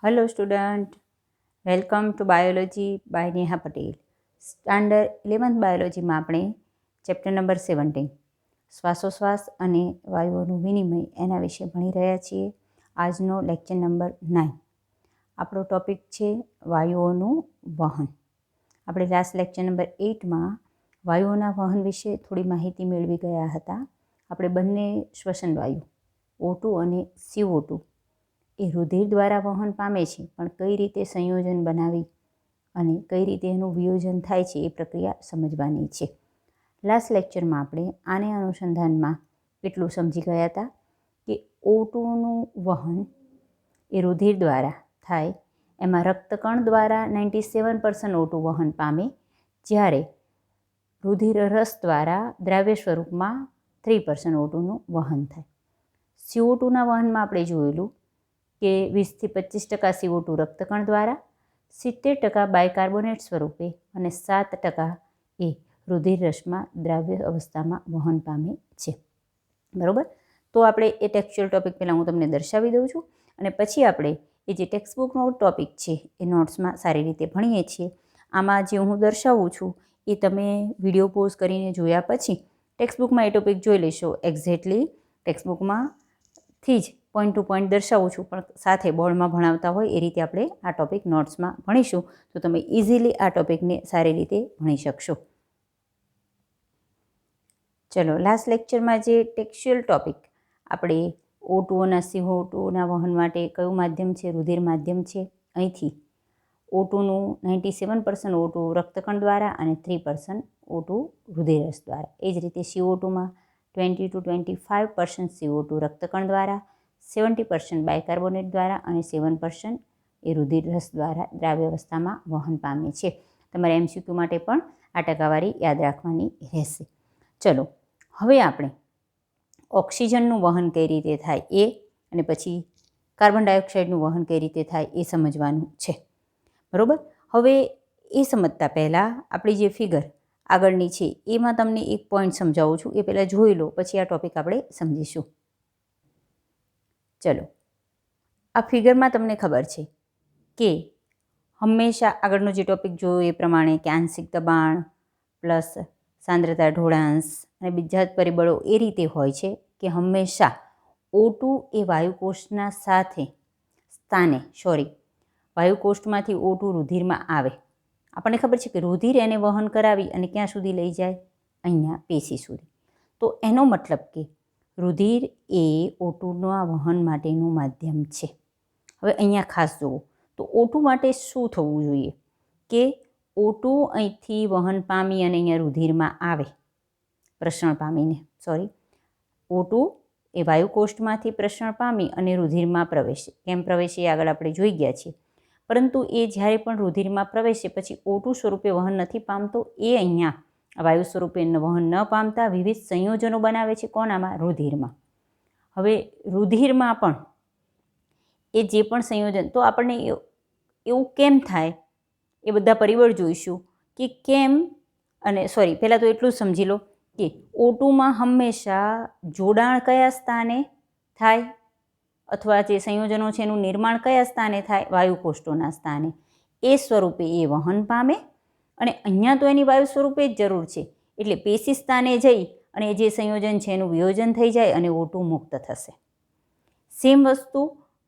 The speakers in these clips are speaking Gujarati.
Hello student, welcome to Biology by Neha Patel. Standard 11th બાયોલોજીમાં આપણે ચેપ્ટર નંબર 17 શ્વાસોશ્વાસ અને વાયુઓનું વિનિમય એના વિશે ભણી રહ્યા છીએ. આજનો લેક્ચર નંબર 9. આપણો ટોપિક છે વાયુઓનું વહન. આપણે લાસ્ટ લેક્ચર નંબર 8માં વાયુઓના વહન વિશે થોડી માહિતી મેળવી ગયા હતા. આપણે બંને શ્વસન વાયુ O2 અને CO2 એ રુધિર દ્વારા વહન પામે છે, પણ કઈ રીતે સંયોજન બનાવી અને કઈ રીતે એનું વિયોજન થાય છે એ પ્રક્રિયા સમજવાની છે. લાસ્ટ લેક્ચરમાં આપણે આને અનુસંધાનમાં એટલું સમજી ગયા હતા કે O2નું વહન એ રુધિર દ્વારા થાય. એમાં રક્તકણ દ્વારા 97% O2 વહન પામે, જ્યારે રુધિર રસ દ્વારા દ્રાવ્ય સ્વરૂપમાં 3% O2નું વહન થાય. CO2ના વહનમાં આપણે જોયેલું કે 20-25% CO2 રક્તકણ દ્વારા, 70% બાયકાર્બોનેટ સ્વરૂપે અને 7% એ રુધિર રસમાં દ્રાવ્ય અવસ્થામાં વહન પામે છે. બરાબર? તો આપણે એ ટેક્સ્ચ્યુઅલ ટોપિક પહેલાં હું તમને દર્શાવી દઉં છું અને પછી આપણે એ જે ટેક્સ્ટબુકનો ટોપિક છે એ નોટ્સમાં સારી રીતે ભણીએ છીએ. આમાં જે હું દર્શાવું છું એ તમે વિડીયો પોઝ કરીને જોયા પછી ટેક્સ્ટબુકમાં એ ટોપિક જોઈ લેશો. એક્ઝેક્ટલી ટેક્સ્ટબુકમાંથી જ પોઈન્ટ ટુ પોઈન્ટ દર્શાવું છું, પણ સાથે બોર્ડમાં ભણાવતા હોય એ રીતે આપણે આ ટોપિક નોટ્સમાં ભણીશું, તો તમે ઇઝીલી આ ટોપિકને સારી રીતે ભણી શકશો. ચલો, લાસ્ટ લેક્ચરમાં જે ટેક્સ્ચ્યુઅલ ટોપિક આપણે O2 અને CO2ના વહન માટે કયું માધ્યમ છે? રુધિર માધ્યમ છે. અહીંથી O2નું 97% O2 રક્તકણ દ્વારા અને 3% O2 રુધિરરસ દ્વારા. એ જ રીતે CO2માં 20-25% CO2 રક્તકણ દ્વારા, 70% બાયકાર્બોનેટ દ્વારા અને 7% એ રુધિર રસ દ્વારા દ્રાવ્ય અવસ્થામાં વહન પામે છે. તમારે MCQ માટે પણ આ ટકાવારી યાદ રાખવાની રહેશે. ચલો, હવે આપણે ઓક્સિજનનું વહન કઈ રીતે થાય એ અને પછી કાર્બન ડાયોક્સાઇડનું વહન કઈ રીતે થાય એ સમજવાનું છે. બરાબર? હવે એ સમજતા પહેલાં આપણી જે ફિગર આગળની છે એમાં તમને એક પોઈન્ટ સમજાવું છું. એ પહેલાં જોઈ લો, પછી આ ટોપિક આપણે સમજીશું. ચલો, આ ફિગરમાં તમને ખબર છે કે હંમેશા આગળનો જે ટોપિક જોયો એ પ્રમાણે કે આંશિક દબાણ પ્લસ સાંદ્રતા ઢોળાંશ અને બીજા જ પરિબળો એ રીતે હોય છે કે હંમેશા O2 એ વાયુકોષના વાયુકોષમાંથી O2 રુધિરમાં આવે. આપણને ખબર છે કે રુધિર એને વહન કરાવી અને ક્યાં સુધી લઈ જાય? અહીંયા પેશી સુધી. તો એનો મતલબ કે રુધિર એ O2ના વહન માટેનું માધ્યમ છે. હવે અહીંયા ખાસ જુઓ તો O2 માટે શું થવું જોઈએ કે O2 અહીંથી વહન પામી અને અહીંયા રુધિરમાં આવે, પ્રસરણ પામીને O2 એ વાયુકોષમાંથી પ્રસરણ પામી અને રુધિરમાં પ્રવેશે. કેમ પ્રવેશે એ આગળ આપણે જોઈ ગયા છીએ. પરંતુ એ જ્યારે પણ રુધિરમાં પ્રવેશે પછી O2 સ્વરૂપે વહન નથી પામતો. એ અહીંયા વાયુ સ્વરૂપે વહન ન પામતા વિવિધ સંયોજનો બનાવે છે. કોનામાં? રુધિરમાં. હવે રુધિરમાં પણ એ જે પણ સંયોજન, તો આપણને એવું કેમ થાય એ બધા પરિબળ જોઈશું કે કેમ. અને પહેલાં તો એટલું જ સમજી લો કે O2માં હંમેશા જોડાણ કયા સ્થાને થાય અથવા જે સંયોજનો છે એનું નિર્માણ કયા સ્થાને થાય? વાયુકોષોના સ્થાને. એ સ્વરૂપે એ વહન પામે અને અહીંયા તો એની વાયુ સ્વરૂપે જ જરૂર છે, એટલે પેશી સ્થાને જઈ અને જે સંયોજન છે એનું વિયોજન થઈ જાય અને O2 મુક્ત થશે. સેમ વસ્તુ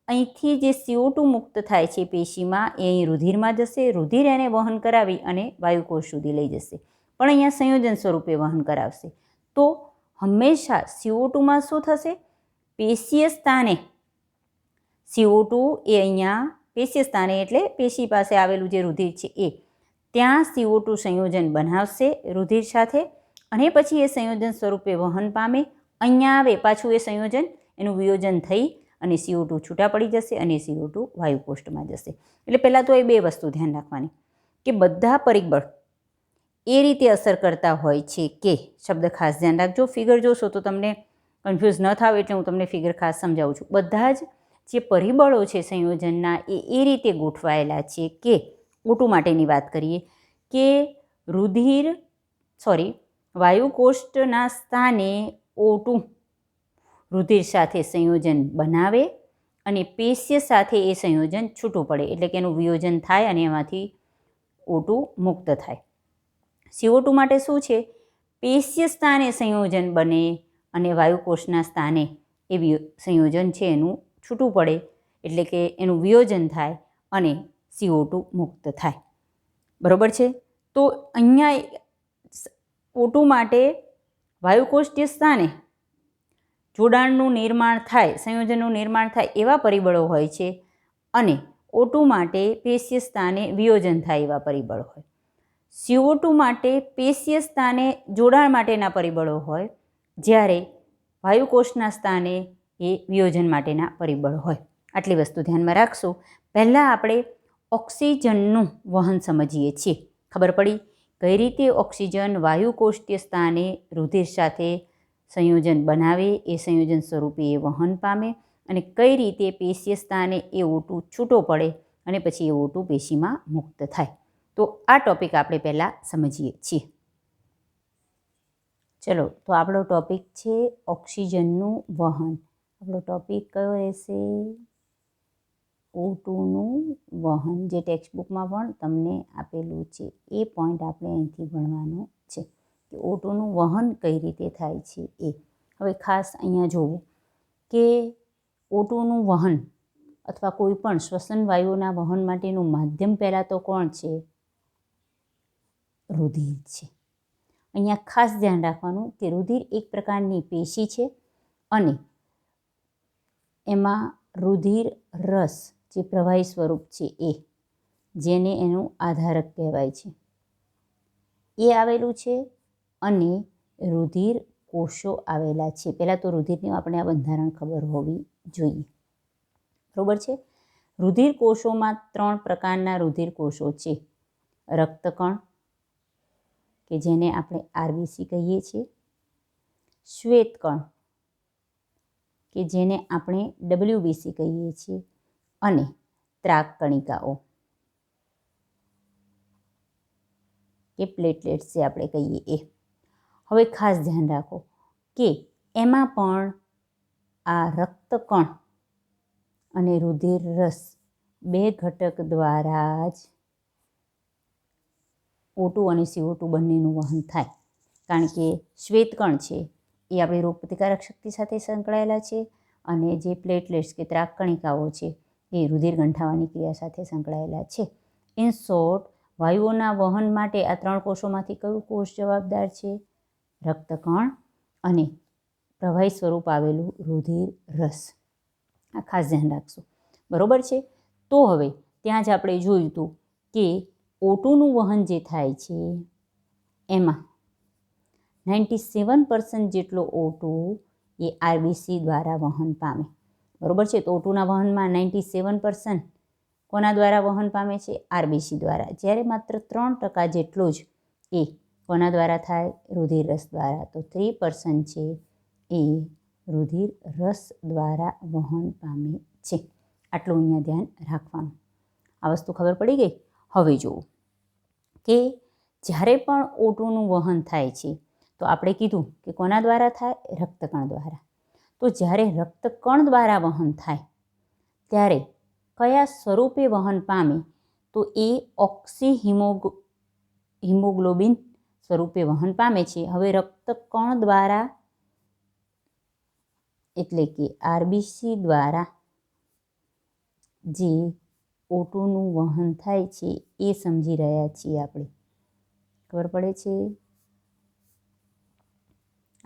અહીંથી જે CO2 મુક્ત થાય છે પેશીમાં, એ અહીં રુધિરમાં જશે. રુધિર એને વહન કરાવી અને વાયુકોષ સુધી લઈ જશે, પણ અહીંયા સંયોજન સ્વરૂપે વહન કરાવશે. તો હંમેશા CO2માં શું થશે? પેશીય સ્થાને CO2 એ અહીંયા પેશીય સ્થાને એટલે પેશી પાસે આવેલું જે રુધિર છે એ ત્યાં CO2 સંયોજન બનાવશે રુધિર સાથે અને પછી એ સંયોજન સ્વરૂપે વહન પામે. અહીંયા આવે પાછું એ સંયોજન, એનું વિયોજન થઈ અને CO2 છૂટા પડી જશે અને CO2 વાયુકોષ્ઠમાં જશે. એટલે પહેલાં તો એ બે વસ્તુ ધ્યાન રાખવાની કે બધા પરિબળ એ રીતે અસર કરતા હોય છે કે, શબ્દ ખાસ ધ્યાન રાખજો. ફિગર જોશો તો તમને કન્ફ્યુઝ ન થાવ એટલે હું તમને ફિગર ખાસ સમજાવું છું. બધા જ જે પરિબળો છે સંયોજનના એ રીતે ગોઠવાયેલા છે કે O2 માટેની વાત કરીએ કે વાયુકોષ્ઠના સ્થાને O2 રુધિર સાથે સંયોજન બનાવે અને પેશિય સાથે એ સંયોજન છૂટું પડે, એટલે કે એનું વિયોજન થાય અને એમાંથી O2 મુક્ત થાય. CO2 માટે શું છે? પેશિય સ્થાને સંયોજન બને અને વાયુકોષના સ્થાને એ સંયોજન છે એનું છૂટું પડે, એટલે કે એનું વિયોજન થાય અને CO2 મુક્ત થાય. બરાબર છે? તો અહીંયા O2 માટે વાયુકોષીય સ્થાને જોડાણનું નિર્માણ થાય, સંયોજનનું નિર્માણ થાય એવા પરિબળો હોય છે અને O2 માટે પેશિય સ્થાને વિયોજન થાય એવા પરિબળો હોય. CO2 માટે પેશિય સ્થાને જોડાણ માટેના પરિબળો હોય, જ્યારે વાયુકોષના સ્થાને એ વિયોજન માટેના પરિબળો હોય. આટલી વસ્તુ ધ્યાનમાં રાખશું. પહેલાં આપણે ઓક્સિજનનું વહન સમજીએ છીએ. ખબર પડી કઈ રીતે ઓક્સિજન વાયુકોષીય સ્થાને રુધિર સાથે સંયોજન બનાવે, એ સંયોજન સ્વરૂપે એ વહન પામે અને કઈ રીતે પેશિય સ્થાને એ O2 છૂટો પડે અને પછી એ O2 પેશીમાં મુક્ત થાય. તો આ ટૉપિક આપણે પહેલાં સમજીએ છીએ. ચલો, તો આપણો ટૉપિક છે ઓક્સિજનનું વહન. આપણો ટૉપિક કયો રહેશે? O2નું વહન, જે ટેક્સ્ટબુકમાં પણ તમને આપેલું છે. એ પોઈન્ટ આપણે અહીંથી ભણવાનો છે કે O2નું વહન કઈ રીતે થાય છે એ. હવે ખાસ અહીંયા જોવું કે O2નું વહન અથવા કોઈ પણ શ્વસન વાયુઓના વહન માટેનું માધ્યમ પહેલાં તો કોણ છે? રુધિર છે. અહીંયા ખાસ ધ્યાન રાખવાનું કે રુધિર એક પ્રકારની પેશી છે અને એમાં રુધિર રસ જે પ્રવાહી સ્વરૂપ છે એ, જેને એનું આધારક કહેવાય છે, એ આવેલું છે અને રુધિર કોષો આવેલા છે. પહેલાં તો રુધિરનું આપણે આ બંધારણ ખબર હોવી જોઈએ. બરાબર છે? રુધિર કોષોમાં 3 પ્રકારના રુધિર કોષો છે. રક્તકણ કે જેને આપણે RBC કહીએ છીએ, શ્વેતકણ કે જેને આપણે WBC કહીએ છીએ અને ત્રાક કણિકાઓ કે પ્લેટલેટ્સ જે આપણે કહીએ એ. હવે ખાસ ધ્યાન રાખો કે એમાં પણ આ રક્તકણ અને રુધિર રસ 2 ઘટક દ્વારા જ O2 અને CO2 બંનેનું વહન થાય. કારણ કે શ્વેતકણ છે એ આપણી રોગપ્રતિકારક શક્તિ સાથે સંકળાયેલા છે અને જે પ્લેટલેટ્સ કે ત્રાક કણિકાઓ છે એ રુધિર ગંઠાવાની ક્રિયા સાથે સંકળાયેલા છે. ઇન શોર્ટ, વાયુઓના વહન માટે આ 3 કોષોમાંથી કયું કોષ જવાબદાર છે? રક્તકણ અને પ્રવાહી સ્વરૂપ આવેલું રુધિર રસ. આ ખાસ ધ્યાન રાખશું. બરાબર છે? તો હવે ત્યાં જ આપણે જોયું હતું કે O2નું વહન જે થાય છે એમાં 97% જેટલો O2 એ RBC દ્વારા વહન પામે. બરાબર છે? તો O2ના વહનમાં 97% કોના દ્વારા વહન પામે છે? RBC દ્વારા. જ્યારે માત્ર 3% જેટલો જ એ કોના દ્વારા થાય? રુધિર રસ દ્વારા. તો 3% છે એ રુધિર રસ દ્વારા વહન પામે છે. આટલું અહીંયા ધ્યાન રાખવાનું. આ વસ્તુ ખબર પડી ગઈ? હવે જુઓ કે જ્યારે પણ O2નું વહન થાય છે તો આપણે કીધું કે કોના દ્વારા થાય? રક્તકણ દ્વારા. તો જ્યારે રક્તકણ દ્વારા વહન થાય ત્યારે કયા સ્વરૂપે વહન પામે? તો એ હિમોગ્લોબિન સ્વરૂપે વહન પામે છે. હવે રક્તકણ દ્વારા એટલે કે RBC દ્વારા જે O2નું વહન થાય છે એ સમજી રહ્યા છીએ આપણે. ખબર પડે છે?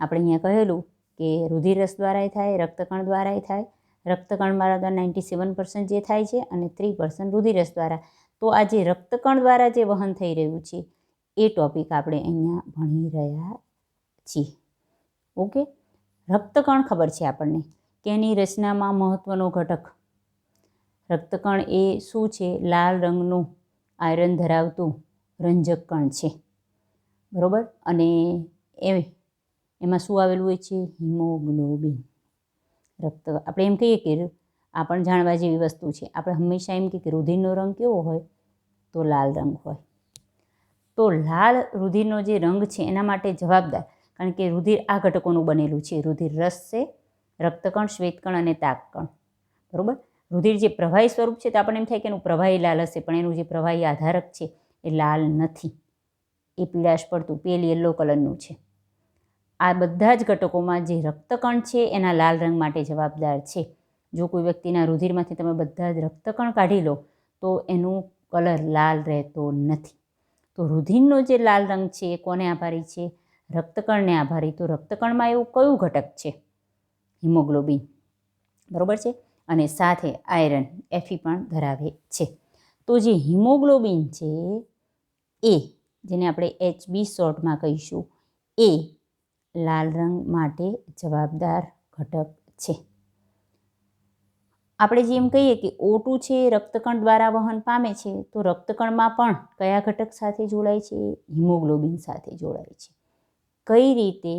આપણે અહીંયા કહેલું કે રુધિર રસ દ્વારા થાય, રક્તકણ દ્વારા થાય. રક્તકણ દ્વારા 97% જે થાય છે અને 3% રુધિર રસ દ્વારા. તો આ જે રક્તકણ દ્વારા જે વહન થઈ રહ્યું છે એ ટોપિક આપણે અહીંયા ભણી રહ્યા છીએ. ઓકે? રક્તકણ ખબર છે આપણને કે એની રચનામાં મહત્ત્વનો ઘટક રક્તકણ એ શું છે? લાલ રંગનું આયરન ધરાવતું રંજક કણ છે. બરાબર? અને એમાં શું આવેલું હોય છે? હિમોગ્લોબિન. આપણે એમ કહીએ કે આ પણ જાણવા જેવી વસ્તુ છે. આપણે હંમેશા એમ કહીએ કે રુધિરનો રંગ કેવો હોય? તો લાલ રંગ હોય. તો લાલ રુધિરનો જે રંગ છે એના માટે જવાબદાર, કારણ કે રુધિર આ ઘટકોનું બનેલું છે. રુધિર રસ છે, રક્તકણ, શ્વેતકણ અને તાકકણ. બરાબર? રુધિર જે પ્રવાહી સ્વરૂપ છે તો આપણને એમ થાય કે એનું પ્રવાહી લાલ હશે, પણ એનું જે પ્રવાહી આધારક છે એ લાલ નથી, એ પીળાશ પડતું પેલ યલો કલરનું છે. આ બધા જ ઘટકોમાં જે રક્તકણ છે એના લાલ રંગ માટે જવાબદાર છે. જો કોઈ વ્યક્તિના રુધિરમાંથી તમે બધા જ રક્તકણ કાઢી લો તો એનું કલર લાલ રહેતો નથી. તો રુધિરનો જે લાલ રંગ છે એ કોને આભારી છે? રક્તકણને આભારી. તો રક્તકણમાં એવું કયું ઘટક છે? હિમોગ્લોબિન, બરાબર છે. અને સાથે આયરન Fe પણ ધરાવે છે. તો જે હિમોગ્લોબિન છે એ, જેને આપણે HB શોર્ટમાં કહીશું, એ લાલ રંગ માટે જવાબદાર ઘટક છે. આપણે જેમ કહીએ કે O2 છે રક્તકણ દ્વારા વહન પામે છે, તો રક્તકણમાં પણ કયા ઘટક સાથે જોડાય છે? હિમોગ્લોબિન સાથે જોડાય છે. કઈ રીતે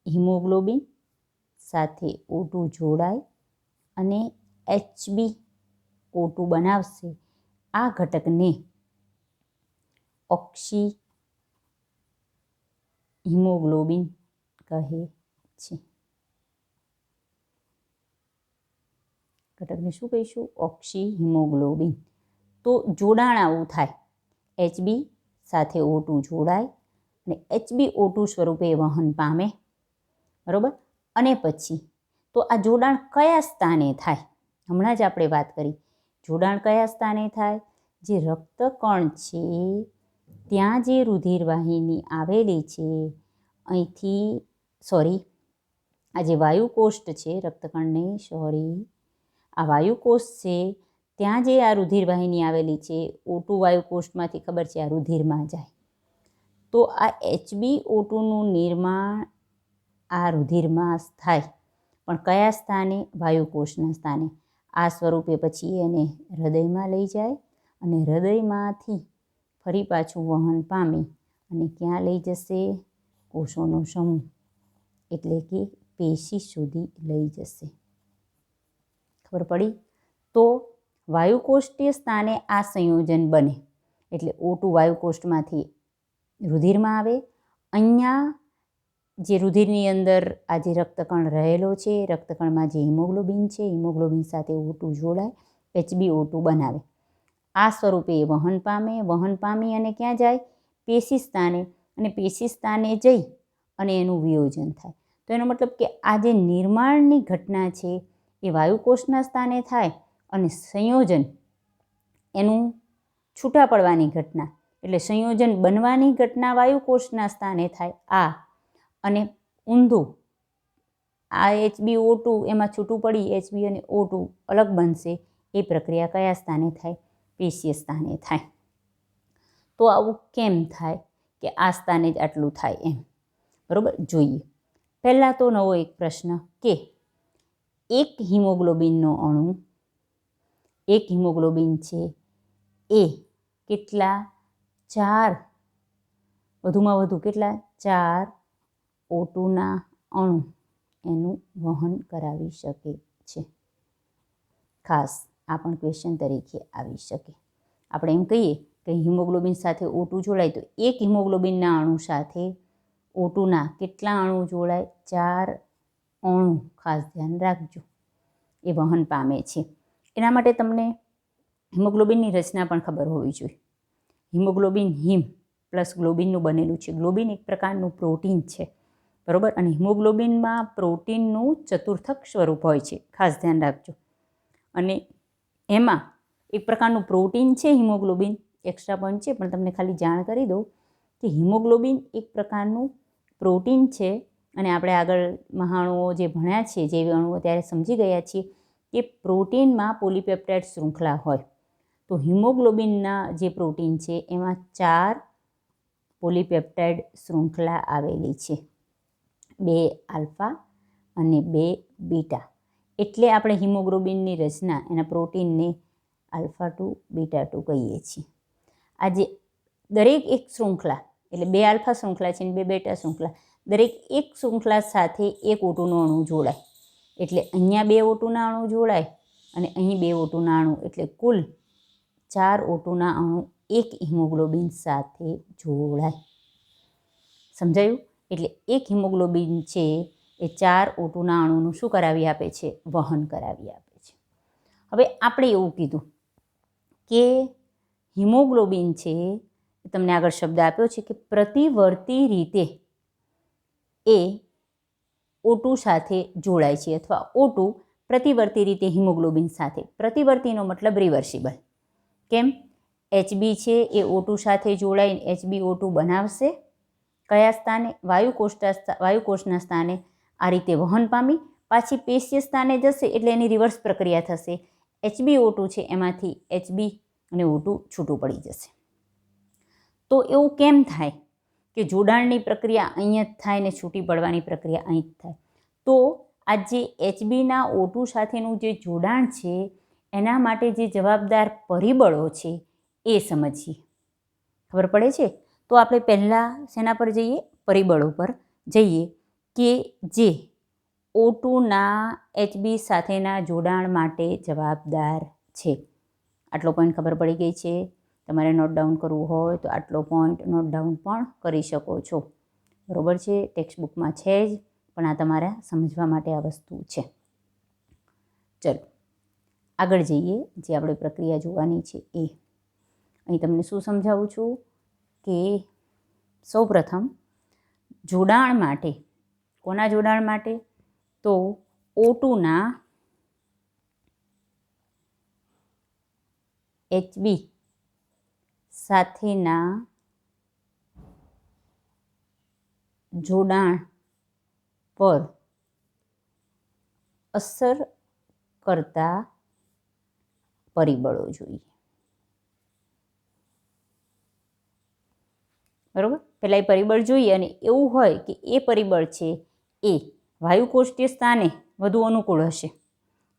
હિમોગ્લોબિન સાથે O2 જોડાય અને HbO2 બનાવશે? આ ઘટકને ઓક્સી હિમોગ્લોબિન કહે છે. ઘટકને શું કહીશું? ઓક્સી હિમોગ્લોબિન. તો જોડાણ આવું થાય, Hb સાથે O2 જોડાય અને HbO2 સ્વરૂપે વહન પામે, બરાબર. અને પછી તો આ જોડાણ કયા સ્થાને થાય? હમણાં જ આપણે વાત કરી, જોડાણ કયા સ્થાને થાય? જે રક્તકણ છે ત્યાં જે રુધિરવાહિની આવેલી છે, અહીંથી આ જે વાયુકોષ્ઠ છે રક્તકણની, આ વાયુકોષ છે ત્યાં જે આ રુધિરવાહિની આવેલી છે, O2 વાયુકોષ્ઠમાંથી ખબર છે આ રુધિરમાં જાય. તો આ HbO2નું નિર્માણ આ રુધિરમાં થાય, પણ કયા સ્થાને? વાયુકોષના સ્થાને. આ સ્વરૂપે પછી એને હૃદયમાં લઈ જાય અને હૃદયમાંથી ફરી પાછું વહન પામી અને ક્યાં લઈ જશે? કોષોનો સમૂહ એટલે કે પેશી સુધી લઈ જશે. ખબર પડી? તો વાયુકોષ્ઠીય સ્થાને આ સંયોજન બને એટલે O2 વાયુકોષ્ઠમાંથી રુધિરમાં આવે. અહીંયા જે રુધિરની અંદર આ જે રક્તકણ રહેલો છે, રક્તકણમાં જે હિમોગ્લોબિન છે, હિમોગ્લોબિન સાથે O2 જોડાય, HbO2 બનાવે. આ સ્વરૂપે વહન પામી અને ક્યાં જાય? પેશી સ્થાને. અને પેશી સ્થાને જઈ અને એનું વિયોજન થાય. તો એનો મતલબ કે આ જે નિર્માણની ઘટના છે એ વાયુકોષના સ્થાને થાય અને સંયોજન એનું છૂટા પડવાની ઘટના એટલે સંયોજન બનવાની ઘટના વાયુકોષના સ્થાને થાય. આ અને ઊંધું આ HbO2 એમાં છૂટું પડી Hb અને O2 અલગ બનશે, એ પ્રક્રિયા કયા સ્થાને થાય? પેશીય સ્થાને થાય. તો આવું કેમ થાય કે આ સ્થાને જ આટલું થાય એમ? બરાબર, જોઈએ. પહેલાં તો નવો એક પ્રશ્ન કે એક હિમોગ્લોબિનનો અણુ, એક હિમોગ્લોબિન છે એ કેટલા? 4, વધુમાં વધુ કેટલા? 4 O2ના અણુ એનું વહન કરાવી શકે છે. ખાસ આ પણ ક્વેશ્ચન તરીકે આવી શકે. આપણે એમ કહીએ કે હિમોગ્લોબિન સાથે O2 જોડાય તો એક હિમોગ્લોબિનના અણુ સાથે O2ના કેટલા અણુ જોડાય? 4 અણુ. ખાસ ધ્યાન રાખજો, એ વહન પામે છે. એના માટે તમને હિમોગ્લોબિનની રચના પણ ખબર હોવી જોઈએ. હિમોગ્લોબિન હિમ પ્લસ ગ્લોબિનનું બનેલું છે. ગ્લોબિન એક પ્રકારનું પ્રોટીન છે, બરાબર. અને હિમોગ્લોબિનમાં પ્રોટીનનું ચતુર્થક સ્વરૂપ હોય છે, ખાસ ધ્યાન રાખજો. અને એમાં એક પ્રકારનું પ્રોટીન છે હિમોગ્લોબિન, એક્સ્ટ્રા પોઈન્ટ છે પણ તમને ખાલી જાણ કરી દઉં કે હિમોગ્લોબિન એક પ્રકારનું પ્રોટીન છે. અને આપણે આગળ મહાણુઓ જે ભણ્યા છીએ, જૈવિક અણુઓ, ત્યારે સમજી ગયા છીએ કે પ્રોટીનમાં પોલીપેપ્ટાઇડ શૃંખલા હોય. તો હિમોગ્લોબિનના જે પ્રોટીન છે એમાં 4 પોલીપેપ્ટાઇડ શૃંખલા આવેલી છે, 2 આલ્ફા અને 2 બીટા. એટલે આપણે હિમોગ્લોબિનની રચના એના પ્રોટીનને alpha-2 beta-2 કહીએ છીએ. આજે દરેક એક શૃંખલા એટલે 2 આલ્ફા શૃંખલા છે અને 2 બેટા શૃંખલા, દરેક એક શૃંખલા સાથે એક O2નો અણુ જોડાય. એટલે અહીંયા 2 O2ના અણુ જોડાય અને અહીં 2 O2ના અણુ, એટલે કુલ 4 O2ના અણુ એક હિમોગ્લોબિન સાથે જોડાય. સમજાયું? એટલે એક હિમોગ્લોબિન છે એ 4 O2ના અણુનું શું કરાવી આપે છે? વહન કરાવી આપે છે. હવે આપણે એવું કીધું કે હિમોગ્લોબિન છે, તમને આગળ શબ્દ આપ્યો છે કે પ્રતિવર્તી રીતે એ O2 સાથે જોડાય છે, અથવા O2 પ્રતિવર્તી રીતે હિમોગ્લોબિન સાથે. પ્રતિવર્તીનો મતલબ રિવર્સિબલ. કેમ? HB છે એ O2 સાથે જોડાઈને HbO2 બનાવશે. કયા સ્થાને? વાયુકોષના સ્થાને આ રીતે વહન પામી પાછી પેશીય સ્થાને જશે એટલે એની રિવર્સ પ્રક્રિયા થશે. HbO2 છે એમાંથી HB અને O2 છૂટું પડી જશે. તો એવું કેમ થાય કે જોડાણની પ્રક્રિયા અહીંયા જ થાય ને છૂટી પડવાની પ્રક્રિયા અહીં જ થાય? તો આ જે Hbના O2 સાથેનું જે જોડાણ છે એના માટે જે જવાબદાર પરિબળો છે એ સમજીએ. ખબર પડે છે? તો આપણે પહેલાં શેના પર જઈએ? પરિબળો પર જઈએ કે જે O2ના HB સાથેના જોડાણ માટે જવાબદાર છે. આટલો પોઈન્ટ ખબર પડી ગઈ છે. તમારે નોટ ડાઉન કરવું હોય તો આટલો પોઈન્ટ નોટ ડાઉન પણ કરી શકો છો. બરાબર છે? ટેક્સ્ટ બુકમાં છે જ, પણ આ તમારા સમજવા માટે આ વસ્તુ છે. ચલો આગળ જઈએ. જે આપણે પ્રક્રિયા જોવાની છે એ અહીં તમને શું સમજાવું છું કે સૌપ્રથમ જોડાણ માટે, કોના જોડાણ માટે? તો O2ના HB સાથેના જોડાણ પર અસર કરતા પરિબળો જોઈએ. બરાબર? પહેલાં એ પરિબળ જોઈએ અને એવું હોય કે એ પરિબળ છે એ વાયુકોષીય સ્થાને વધુ અનુકૂળ હશે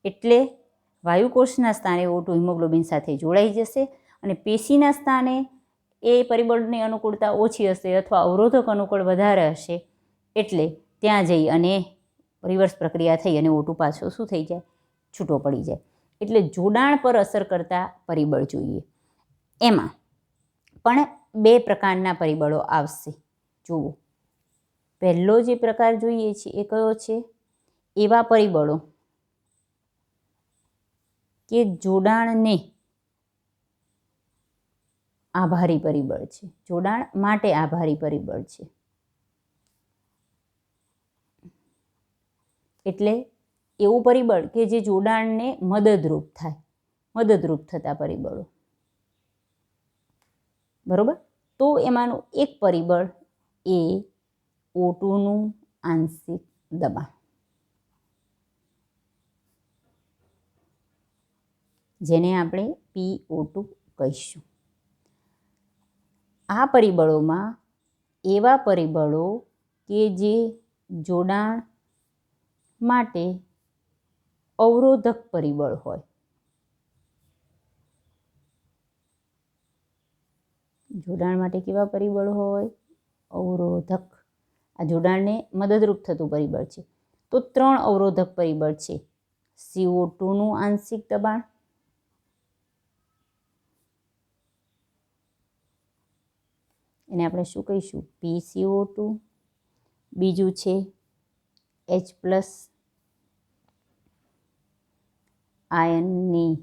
એટલે વાયુકોષના સ્થાને O2 હિમોગ્લોબિન સાથે જોડાઈ જશે અને પેશીના સ્થાને એ પરિબળની અનુકૂળતા ઓછી હશે અથવા અવરોધક અનુકૂળ વધારે હશે એટલે ત્યાં જઈ અને રિવર્સ પ્રક્રિયા થઈ અને O2 પાછો શું થઈ જાય? છૂટો પડી જાય. એટલે જોડાણ પર અસર કરતા પરિબળ જોઈએ. એમાં પણ બે પ્રકારના પરિબળો આવશે. જુઓ, પહેલો જે પ્રકાર જોઈએ છે એ કયો છે? એવા પરિબળો કે જોડાણને આભારી પરિબળ છે, જોડાણ માટે આભારી પરિબળ છે. એટલે એવું પરિબળ કે જે જોડાણને મદદરૂપ થાય, મદદરૂપ થતા પરિબળો. બરાબર? તો એમાંનું એક પરિબળ એ O2નું આંશિક દબાણ, જેને આપણે PO2 કહીશું. આ પરિબળોમાં એવા પરિબળો કે જે જોડાણ માટે અવરોધક પરિબળ હોય. જોડાણ માટે કેવા પરિબળ હોય? અવરોધક. આ જોડાણને મદદરૂપ થતું પરિબળ છે. તો 3 અવરોધક પરિબળ છે. CO2નું આંશિક દબાણ, એને આપણે શું કહીશું? PCO2. બીજું છે H+ આયનની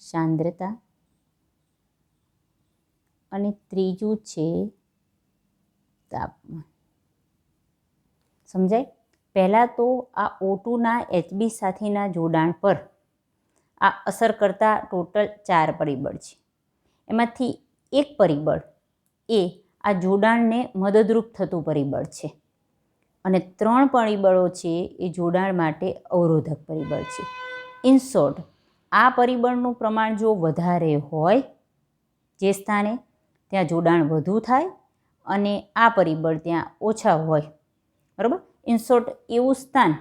સાંદ્રતા અને ત્રીજું છે તાપમાન. સમજાય? પહેલાં તો આ O2ના HB સાથેના જોડાણ પર આ અસર કરતા ટોટલ 4 પરિબળ છે. એમાંથી એક પરિબળ એ આ જોડાણને મદદરૂપ થતું પરિબળ છે અને 3 પરિબળો છે એ જોડાણ માટે અવરોધક પરિબળ છે. ઇન શોર્ટ, આ પરિબળનું પ્રમાણ જો વધારે હોય જે સ્થાને, ત્યાં જોડાણ વધુ થાય અને આ પરિબળ ત્યાં ઓછા હોય. બરાબર? ઇન શોર્ટ, એવું સ્થાન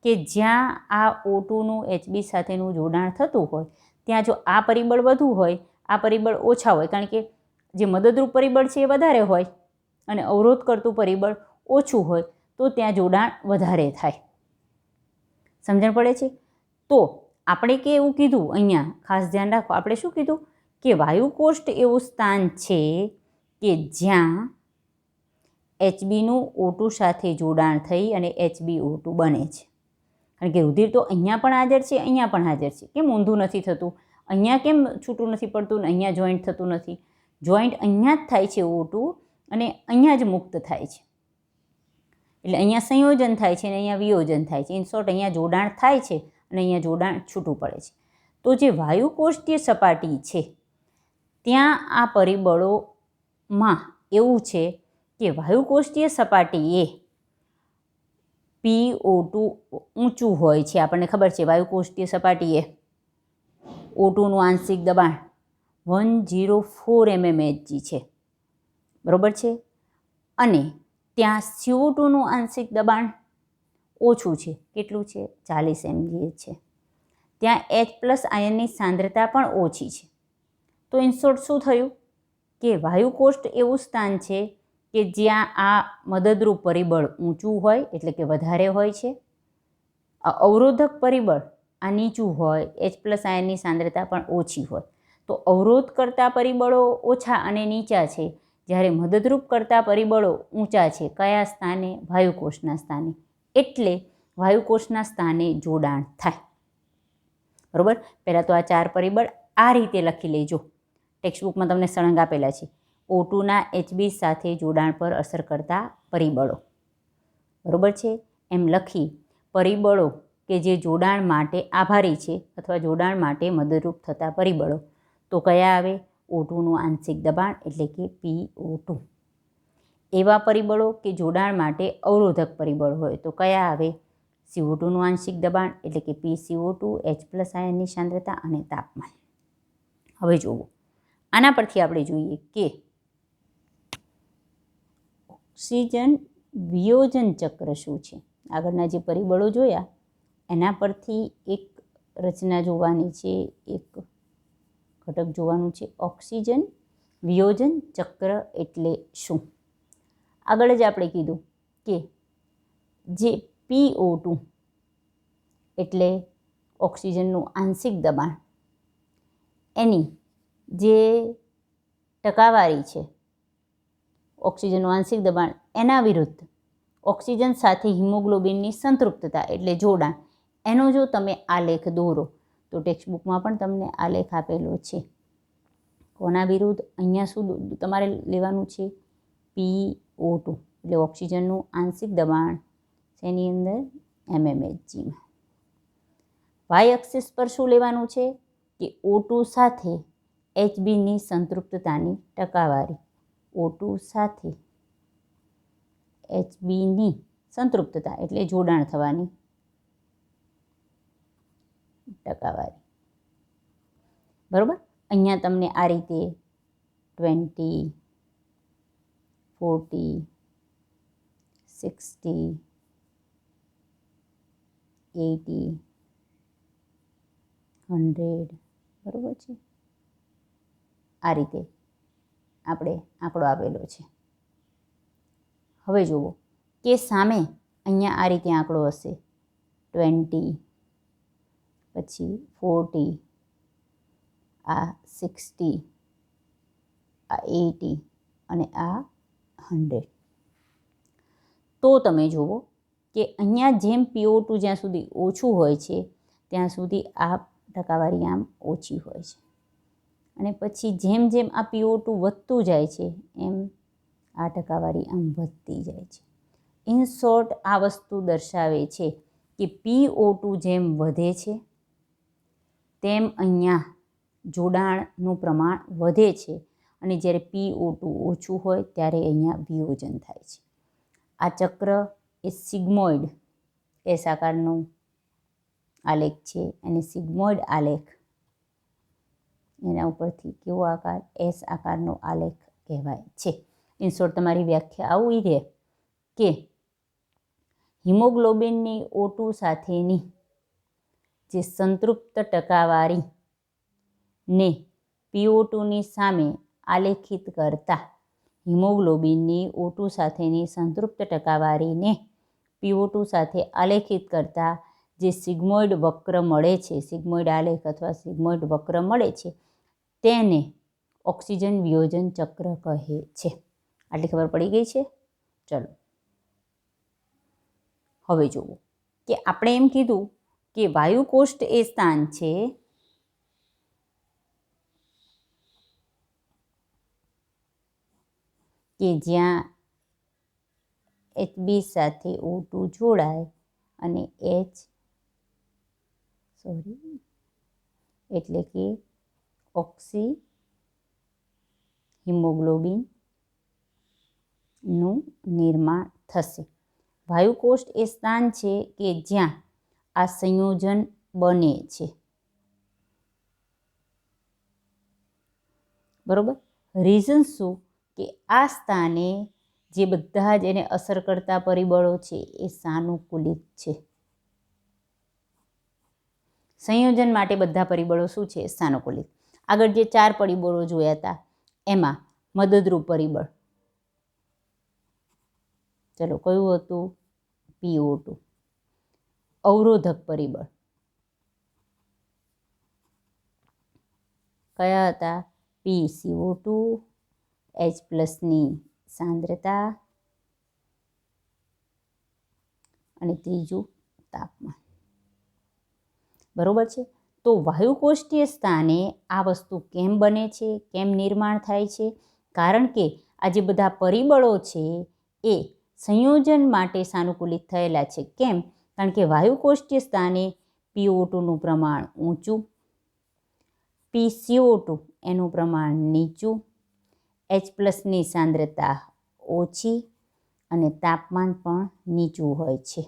કે જ્યાં આ O2નું HB સાથેનું જોડાણ થતું હોય ત્યાં જો આ પરિબળ વધુ હોય, આ પરિબળ ઓછા હોય, કારણ કે જે મદદરૂપ પરિબળ છે એ વધારે હોય અને અવરોધ કરતું પરિબળ ઓછું હોય, તો ત્યાં જોડાણ વધારે થાય. સમજણ પડે છે? તો આપણે કે એવું કીધું, અહીંયા ખાસ ધ્યાન રાખો, આપણે શું કીધું કે વાયુકોષ્ઠ એવું સ્થાન છે કે જ્યાં HBનું O2 સાથે જોડાણ થઈ અને HbO2 બને છે. કારણ કે રુધિર તો અહીંયા પણ હાજર છે, અહીંયા પણ હાજર છે. કેમ ઊંધું નથી થતું? અહીંયા કેમ છૂટું નથી પડતું ને અહીંયા જોઈન્ટ થતું નથી? જોઈન્ટ અહીંયા જ થાય છે O2 અને અહીંયા જ મુક્ત થાય છે. એટલે અહીંયા સંયોજન થાય છે અને અહીંયા વિયોજન થાય છે. ઇન શોર્ટ અહીંયા જોડાણ થાય છે અને અહીંયા જોડાણ છૂટું પડે છે. તો જે વાયુકોષ્ઠીય સપાટી છે ત્યાં આ પરિબળોમાં એવું છે કે વાયુકોષ્ઠીય સપાટીએ PO2 ઊંચું હોય છે. આપણને ખબર છે વાયુકોષ્ઠીય સપાટીએ O2નું આંશિક દબાણ 104 mmHg છે, બરાબર છે. અને ત્યાં CO2નું આંશિક દબાણ ઓછું છે. કેટલું છે? 40 mgh છે. ત્યાં H+ આયનની સાંદ્રતા પણ ઓછી છે. તો ઇન શોર્ટ શું થયું કે વાયુકોષ્ઠ એવું સ્થાન છે કે જ્યાં આ મદદરૂપ પરિબળ ઊંચું હોય એટલે કે વધારે હોય છે. આ અવરોધક પરિબળ આ નીચું હોય, H+ આયનની સાંદ્રતા પણ ઓછી હોય. તો અવરોધ કરતા પરિબળો ઓછા અને નીચા છે, જ્યારે મદદરૂપ કરતા પરિબળો ઊંચા છે. કયા સ્થાને? વાયુકોષ્ઠના સ્થાને. એટલે વાયુકોષ્ઠના સ્થાને જોડાણ થાય, બરાબર. પહેલાં તો આ 4 પરિબળ આ રીતે લખી લેજો. ટેક્સ્ટબુકમાં તમને સળંગ આપેલા છે. O2ના HB સાથે જોડાણ પર અસર કરતા પરિબળો, બરાબર છે. એમ લખી પરિબળો કે જે જોડાણ માટે આભારી છે અથવા જોડાણ માટે મદદરૂપ થતા પરિબળો તો કયા આવે? O2નું આંશિક દબાણ એટલે કે PO2. એવા પરિબળો કે જોડાણ માટે અવરોધક પરિબળ હોય તો કયા આવે? CO2નું આંશિક દબાણ એટલે કે PCO2, H+ આયનની સાંદ્રતા અને તાપમાન. હવે જુઓ, આના પરથી આપણે જોઈએ કે ઓક્સિજન વિયોજન ચક્ર શું છે. આગળના જે પરિબળો જોયા એના પરથી એક રચના જોવાની છે, એક ઘટક જોવાનું છે. ઓક્સિજન વિયોજન ચક્ર એટલે શું? આગળ જ આપણે કીધું કે જે PO2 એટલે ઓક્સિજનનું આંશિક દબાણ, એની જે ટકાવારી છે ઓક્સિજનનું આંશિક દબાણ એના વિરુદ્ધ ઓક્સિજન સાથે હિમોગ્લોબિનની સંતૃપ્તતા એટલે જોડાણ, એનો જો તમે આલેખ દોરો તો ટેક્સ્ટબુકમાં પણ તમને આલેખ આપેલો છે. કોના વિરુદ્ધ? અહીંયા શું તમારે લેવાનું છે? PO2 એટલે ઓક્સિજનનું આંશિક દબાણ એની અંદર mmHgમાં. વાય એક્સિસ પર શું લેવાનું છે કે O2 સાથે HBની સંતૃપ્તતાની ટકાવારી. O2 સાથે HBની સંતૃપ્તતા એટલે જોડાણ થવાની ટકાવારી, બરાબર. અહીંયા તમને આ રીતે 20, 40, 60, 80, 100, બરાબર છે. આ રીતે આપણે આંકડો આપેલો છે. હવે જુઓ કે સામે અહીંયા આ રીતે આંકડો હશે 20, પછી 40, આ 60, આ 80 અને આ 100. તો તમે જુઓ કે અહીંયા જેમ PO2 જ્યાં સુધી ઓછું હોય છે ત્યાં સુધી આ ટકાવારી આમ ઓછી હોય છે અને પછી જેમ જેમ આ PO2 વધતું જાય છે એમ આ ટકાવારી આમ વધતી જાય છે. ઇન શોર્ટ આ વસ્તુ દર્શાવે છે કે PO2 જેમ વધે છે તેમ અહીંયા જોડાણનું પ્રમાણ વધે છે અને જ્યારે PO2 ઓછું હોય ત્યારે અહીંયા વિયોજન થાય છે. આ ચક્ર એ સિગ્મોઇડ એસ આકારનો આલેખ છે અને સિગ્મોઇડ આલેખ એના ઉપરથી કેવો આકાર? એસ આકારનો આલેખ કહેવાય છે. ઇન શોર્ટ તમારી વ્યાખ્યા આવી રહે કે હિમોગ્લોબિનની O2 સાથેની જે સંતૃપ્ત ટકાવારી ને PO2ની સામે આલેખિત કરતા હિમોગ્લોબિનની O2 સાથેની સંતૃપ્ત ટકાવારીને PO2 સાથે આલેખિત કરતા જે સિગ્મોઇડ વક્ર મળે છે, સિગ્મોઇડ આલેખ અથવા સિગ્મોઇડ વક્ર મળે છે તેને ઓક્સિજન વિયોજન ચક્ર કહે છે. આટલી ખબર પડી ગઈ છે? ચલો હવે જુઓ કે આપણે એમ કીધું કે વાયુકોષ્ઠ એ સ્થાન છે કે જ્યાં HB સાથે O2 જોડાય અને એટલે કે ઓક્સી હિમોગ્લોબિનનું નિર્માણ થશે. વાયુકોષ્ઠ એ સ્થાન છે કે જ્યાં આ સંયોજન બને છે. બરોબર. રીઝન શું? કે આ સ્થાને જે બધા જ એને અસર કરતા પરિબળો છે એ સાનુકૂલિત છે. સંયોજન માટે બધા પરિબળો શું છે? સાનુકૂલિત. આગળ જે 4 પરિબળો જોયા હતા એમાં મદદરૂપ પરિબળ, ચલો કયું હતું? PO2. અવરોધક પરિબળ કયા હતા? PCO2, H+ની સાંદ્રતા અને ત્રીજું તાપમાન. બરોબર છે. તો વાયુકોષ્ઠીય સ્થાને આ વસ્તુ કેમ બને છે, કેમ નિર્માણ થાય છે? કારણ કે આ જે બધા પરિબળો છે એ સંયોજન માટે સાનુકૂલિત થયેલા છે. કેમ? કારણ કે વાયુકોષ્ઠીય સ્થાને PO2નું પ્રમાણ ઊંચું, PCO2 એનું પ્રમાણ નીચું, H+ની સાંદ્રતા ઓછી અને તાપમાન પણ નીચું હોય છે.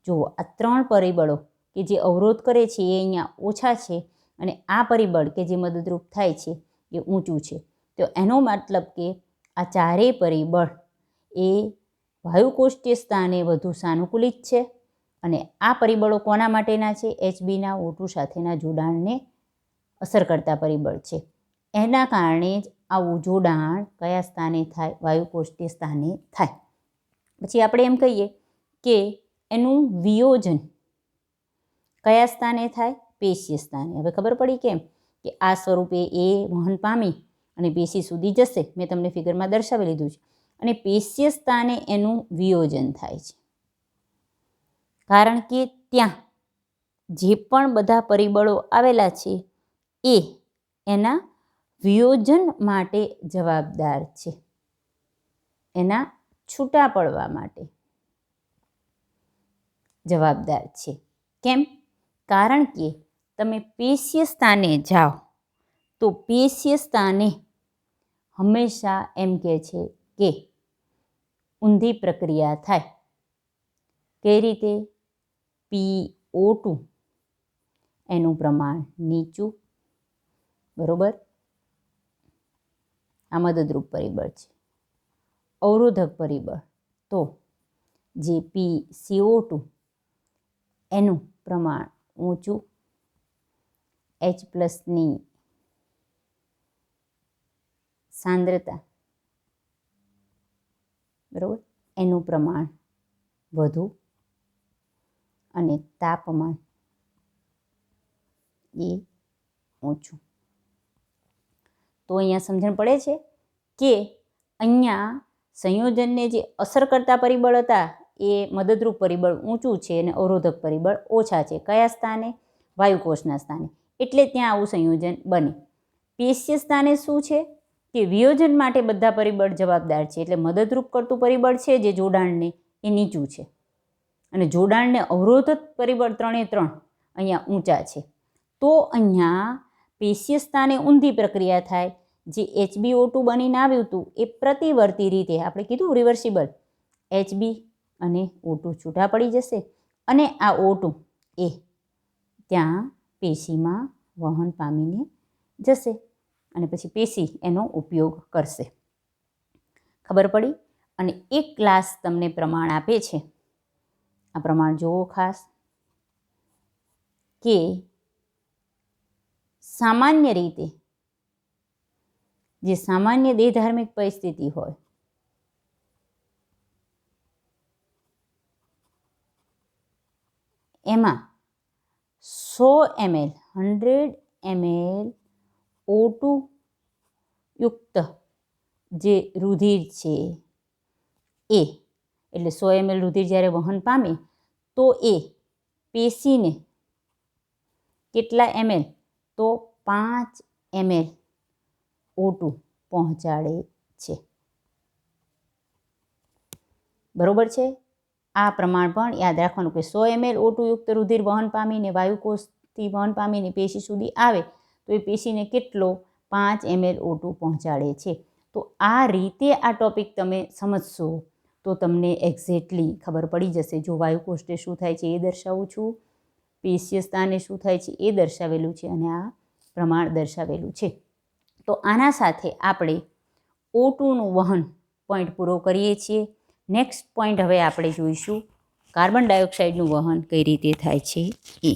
જુઓ, આ 3 પરિબળો કે જે અવરોધ કરે છે એ અહીંયા ઓછા છે અને આ પરિબળ કે જે મદદરૂપ થાય છે એ ઊંચું છે. તો એનો મતલબ કે આ 4 પરિબળ એ વાયુકોષ્ઠીય સ્થાને વધુ સાનુકૂલિત છે અને આ પરિબળો કોના માટેના છે? HBના O2 સાથેના જોડાણને અસર કરતા પરિબળ છે. એના કારણે જ આવું જોડાણ કયા સ્થાને થાય? વાયુકોષ્ઠીય સ્થાને થાય. પછી આપણે એમ કહીએ કે એનું વિયોજન કયા સ્થાને થાય? પેશીય સ્થાને. હવે ખબર પડી કેમ? કે આ સ્વરૂપે એ વહન પામી અને પેશી સુધી જશે. મેં તમને ફિગરમાં દર્શાવી લીધું છે. અને પેશીય સ્થાને એનું વિયોજન થાય છે. કારણ કે ત્યાં જે પણ બધા પરિબળો આવેલા છે એ એના વિયોજન માટે જવાબદાર છે, એના છૂટા પડવા માટે જવાબદાર છે. કેમ? કારણ કે તમે પેશીય સ્થાને જાઓ તો પેશીય સ્થાને હંમેશા એમ કહે છે કે ઊંધી પ્રક્રિયા થાય. કઈ રીતે? PO2 એનું પ્રમાણ નીચું. બરોબર. આ મદદરૂપ પરિબળ છે. અવરોધક પરિબળ તો જે PCO2 એનું પ્રમાણ ઊંચું, H+ની સાંદ્રતા બરોબર એનું પ્રમાણ વધુ અને તાપમાન એ ઊંચું. તો અહીંયા સમજણ પડે છે કે અહીંયા સંયોજનને જે અસર કરતા પરિબળ હતા એ મદદરૂપ પરિબળ ઊંચું છે અને અવરોધક પરિબળ ઓછા છે. કયા સ્થાને? વાયુકોષના સ્થાને. એટલે ત્યાં આવું સંયોજન બને. પેશીય સ્થાને શું છે? કે વિયોજન માટે બધા પરિબળ જવાબદાર છે. એટલે મદદરૂપ કરતું પરિબળ છે જે જોડાણને એ નીચું છે અને જોડાણને અવરોધક પરિબળ 3 અહીંયા ઊંચા છે. તો અહીંયા પેશીય સ્થાને ઊંધી પ્રક્રિયા થાય. જે HbO2 બનીને આવ્યું હતું એ પ્રતિવર્તી રીતે આપણે કીધું રિવર્સિબલ, HB અને O2 છૂટા પડી જશે અને આ O2 એ ત્યાં પેશીમાં વહન પામીને જશે અને પછી પેશી એનો ઉપયોગ કરશે. ખબર પડી? અને એક ક્લાસ તમને પ્રમાણ આપે છે. આ પ્રમાણ જોવો ખાસ કે સામાન્ય રીતે જે સામાન્ય દેહધાર્મિક પરિસ્થિતિ હોય એમાં 100 ml O2 યુક્ત જે રુધિર છે એ એટલે 100 ml રુધિર જ્યારે વહન પામે તો એ પેશીને કેટલા ml તો 5 ml O2 પહોંચાડે છે. બરોબર છે. આ પ્રમાણ પણ યાદ રાખવાનું કે 100 ml O2 યુક્ત રુધિર વહન પામીને વાયુકોષથી વહન પામીને પેશી સુધી આવે તો એ પેશીને કેટલો 5 ml O2 પહોંચાડે છે. તો આ રીતે આ ટોપિક તમે સમજશો તો તમને એક્ઝેક્ટલી ખબર પડી જશે. જો વાયુકોષને શું થાય છે એ દર્શાવું છું, પેશીય સ્થાને શું થાય છે એ દર્શાવેલું છે અને આ પ્રમાણ દર્શાવેલું છે. તો આના સાથે આપણે O2નું વહન પોઈન્ટ પૂરો કરીએ છીએ. નેક્સ્ટ પોઈન્ટ હવે આપણે જોઈશું કાર્બન ડાયોક્સાઇડનું વહન કઈ રીતે થાય છે એ.